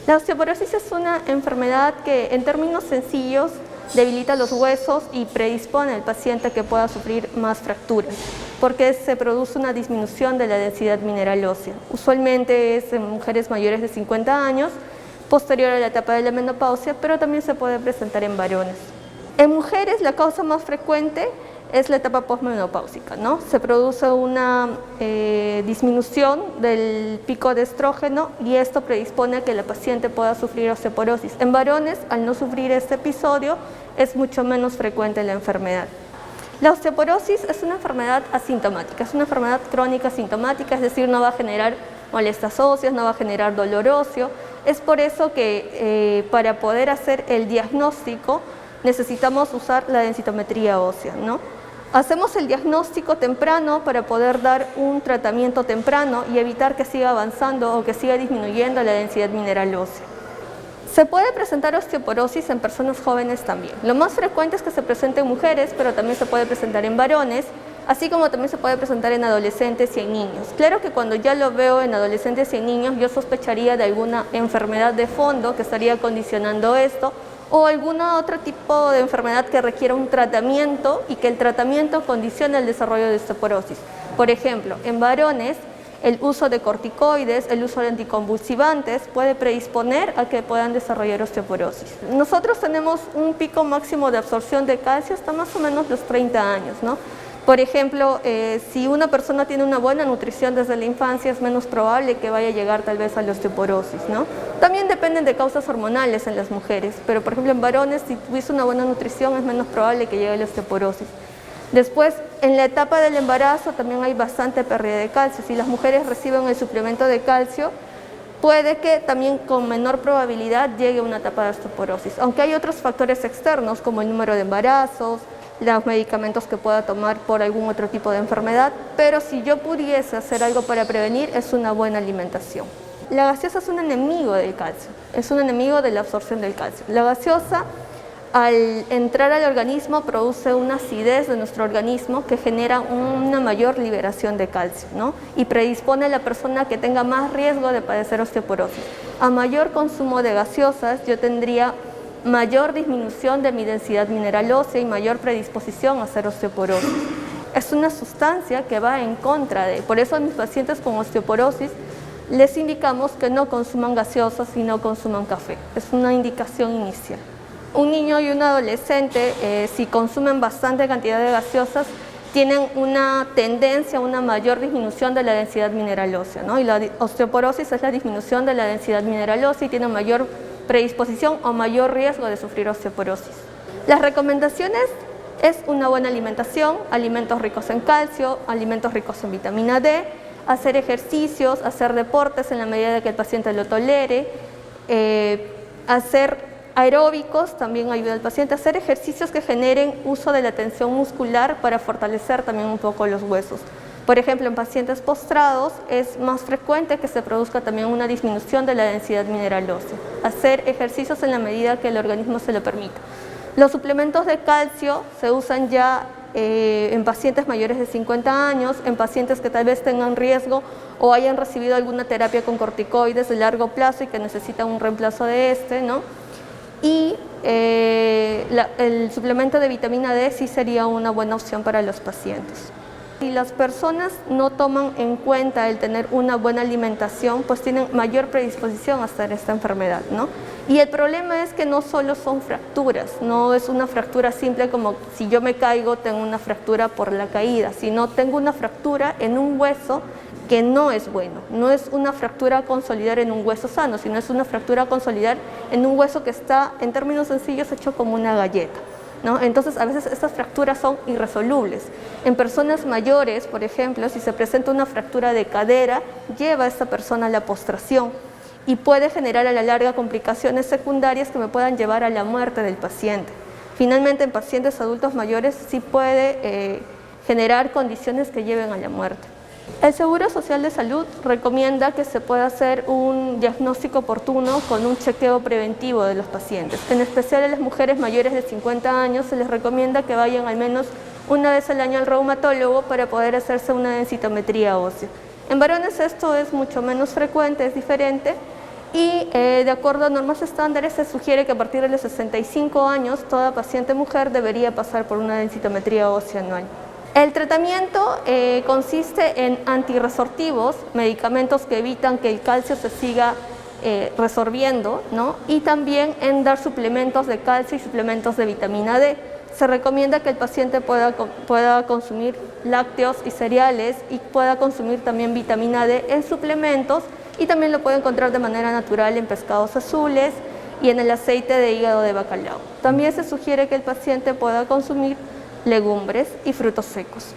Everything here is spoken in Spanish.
La osteoporosis es una enfermedad que, en términos sencillos, debilita los huesos y predispone al paciente a que pueda sufrir más fracturas, porque se produce una disminución de la densidad mineral ósea. Usualmente es en mujeres mayores de 50 años, posterior a la etapa de la menopausia, pero también se puede presentar en varones. En mujeres la causa más frecuente es la etapa posmenopáusica, ¿no? Se produce una disminución del pico de estrógeno y esto predispone a que la paciente pueda sufrir osteoporosis. En varones, al no sufrir este episodio, es mucho menos frecuente la enfermedad. La osteoporosis es una enfermedad asintomática, es una enfermedad crónica asintomática, es decir, no va a generar molestias óseas, no va a generar dolor óseo. Es por eso que para poder hacer el diagnóstico necesitamos usar la densitometría ósea, ¿no? Hacemos el diagnóstico temprano para poder dar un tratamiento temprano y evitar que siga avanzando o que siga disminuyendo la densidad mineral ósea. Se puede presentar osteoporosis en personas jóvenes también. Lo más frecuente es que se presente en mujeres, pero también se puede presentar en varones, así como también se puede presentar en adolescentes y en niños. Claro que cuando ya lo veo en adolescentes y en niños, yo sospecharía de alguna enfermedad de fondo que estaría condicionando esto, o algún otro tipo de enfermedad que requiera un tratamiento y que el tratamiento condicione el desarrollo de osteoporosis. Por ejemplo, en varones, el uso de corticoides, el uso de anticonvulsivantes puede predisponer a que puedan desarrollar osteoporosis. Nosotros tenemos un pico máximo de absorción de calcio hasta más o menos los 30 años, ¿no? Por ejemplo, si una persona tiene una buena nutrición desde la infancia, es menos probable que vaya a llegar tal vez a la osteoporosis, ¿no? También dependen de causas hormonales en las mujeres, pero por ejemplo en varones, si tuviese una buena nutrición, es menos probable que llegue a la osteoporosis. Después, en la etapa del embarazo también hay bastante pérdida de calcio. Si las mujeres reciben el suplemento de calcio, puede que también con menor probabilidad llegue a una etapa de osteoporosis, aunque hay otros factores externos como el número de embarazos, los medicamentos que pueda tomar por algún otro tipo de enfermedad, pero si yo pudiese hacer algo para prevenir, es una buena alimentación. La gaseosa es un enemigo del calcio, es un enemigo de la absorción del calcio. La gaseosa, al entrar al organismo, produce una acidez de nuestro organismo que genera una mayor liberación de calcio, ¿no? Y predispone a la persona a que tenga más riesgo de padecer osteoporosis. A mayor consumo de gaseosas, yo tendría mayor disminución de mi densidad mineral ósea y mayor predisposición a hacer osteoporosis. Es una sustancia que va en contra de, por eso a mis pacientes con osteoporosis les indicamos que no consuman gaseosas y no consuman café. Es una indicación inicial. Un niño y un adolescente, si consumen bastante cantidad de gaseosas, tienen una tendencia a una mayor disminución de la densidad mineral ósea, ¿no? Y la osteoporosis es la disminución de la densidad mineral ósea y tiene mayor predisposición o mayor riesgo de sufrir osteoporosis. Las recomendaciones es una buena alimentación, alimentos ricos en calcio, alimentos ricos en vitamina D, hacer ejercicios, hacer deportes en la medida de que el paciente lo tolere, hacer aeróbicos también ayuda al paciente, hacer ejercicios que generen uso de la tensión muscular para fortalecer también un poco los huesos. Por ejemplo, en pacientes postrados es más frecuente que se produzca también una disminución de la densidad mineral ósea. Hacer ejercicios en la medida que el organismo se lo permita. Los suplementos de calcio se usan ya en pacientes mayores de 50 años, en pacientes que tal vez tengan riesgo o hayan recibido alguna terapia con corticoides de largo plazo y que necesitan un reemplazo de este, ¿no? Y el suplemento de vitamina D sí sería una buena opción para los pacientes. Si las personas no toman en cuenta el tener una buena alimentación, pues tienen mayor predisposición a hacer esta enfermedad, ¿no? Y el problema es que no solo son fracturas, no es una fractura simple como si yo me caigo tengo una fractura por la caída, sino tengo una fractura en un hueso que no es bueno, no es una fractura a consolidar en un hueso sano, sino es una fractura a consolidar en un hueso que está, en términos sencillos, hecho como una galleta, ¿no? Entonces, a veces estas fracturas son irresolubles. En personas mayores, por ejemplo, si se presenta una fractura de cadera, lleva a esta persona a la postración y puede generar a la larga complicaciones secundarias que me puedan llevar a la muerte del paciente. Finalmente, en pacientes adultos mayores sí puede generar condiciones que lleven a la muerte. El Seguro Social de Salud recomienda que se pueda hacer un diagnóstico oportuno con un chequeo preventivo de los pacientes. En especial a las mujeres mayores de 50 años se les recomienda que vayan al menos una vez al año al reumatólogo para poder hacerse una densitometría ósea. En varones esto es mucho menos frecuente, es diferente, y de acuerdo a normas estándares se sugiere que a partir de los 65 años toda paciente mujer debería pasar por una densitometría ósea anual. El tratamiento consiste en antirresortivos, medicamentos que evitan que el calcio se siga resorbiendo, ¿no? Y también en dar suplementos de calcio y suplementos de vitamina D. Se recomienda que el paciente pueda consumir lácteos y cereales y pueda consumir también vitamina D en suplementos, y también lo puede encontrar de manera natural en pescados azules y en el aceite de hígado de bacalao. También se sugiere que el paciente pueda consumir legumbres y frutos secos.